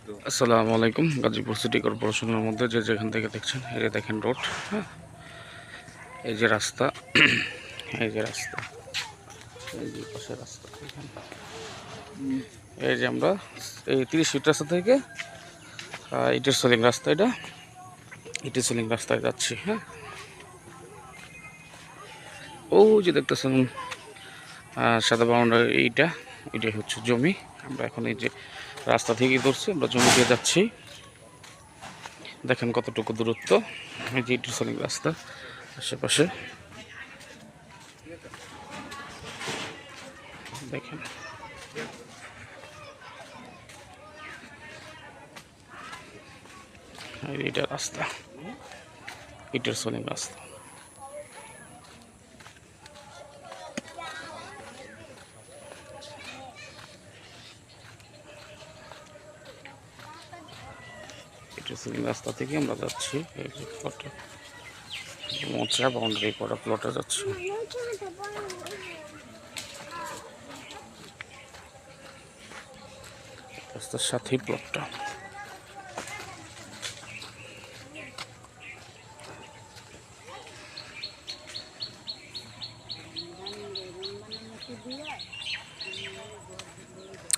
আসসালামু আলাইকুম। গাজীপুর সিটি কর্পোরেশনের মধ্যে যে যেখান থেকে দেখছেন, এই যে দেখেন রোড, হ্যাঁ, এই যে রাস্তা, এই যে রাস্তা, এই যে পাশে রাস্তা, এই যে আমরা এই 30 ফিট রাস্তা থেকে ইটের সোলিং রাস্তা, এটা ইটের সোলিং রাস্তায় যাচ্ছি। হ্যাঁ, ও যে দেখতেছেন সাদা বাউন্ডারি, এইটাই হচ্ছে জমি। আমরা এখন এই যে রাস্তা থেকে ধরছি, আমরা জমি দিয়ে যাচ্ছি। দেখেন কতটুকু দূরত্ব, এই যে ইটের সোলিং রাস্তা আশেপাশে দেখেন। এটা রাস্তা, ইটের সোলিং রাস্তা। ইটের সোলিং রাস্তা থেকে আমরা যাচ্ছি এই যে প্লটে, মোচা বাউন্ডারি করা প্লটে যাচ্ছি। রাস্তার সাথেই প্লটটা।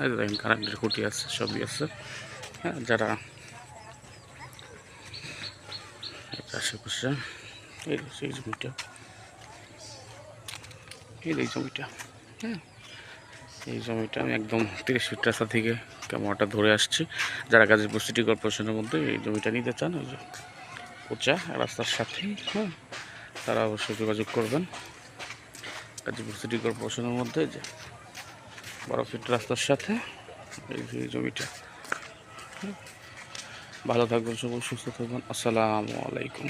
এই যে দেখেন কারেন্টের খুঁটি আছে, সবই আছে। হ্যাঁ, যারা আশেপাশে এই জমিটা, এই জমিটা, হ্যাঁ, এই জমিটা আমি একদম 30 ফিট রাস্তা থেকে ক্যামেরাটা ধরে আসছি। যারা গাজীপুর সিটি কর্পোরেশনের মধ্যে এই জমিটা নিতে চান, ওই যে উঁচা রাস্তার সাথেই, হ্যাঁ, তারা অবশ্যই যোগাযোগ করবেন। গাজীপুর সিটি কর্পোরেশনের মধ্যে যে 12 ফিট রাস্তার সাথে এই জমিটা। ভালো থাকবেন সবাই, সুস্থ থাকবেন। আসসালামু আলাইকুম।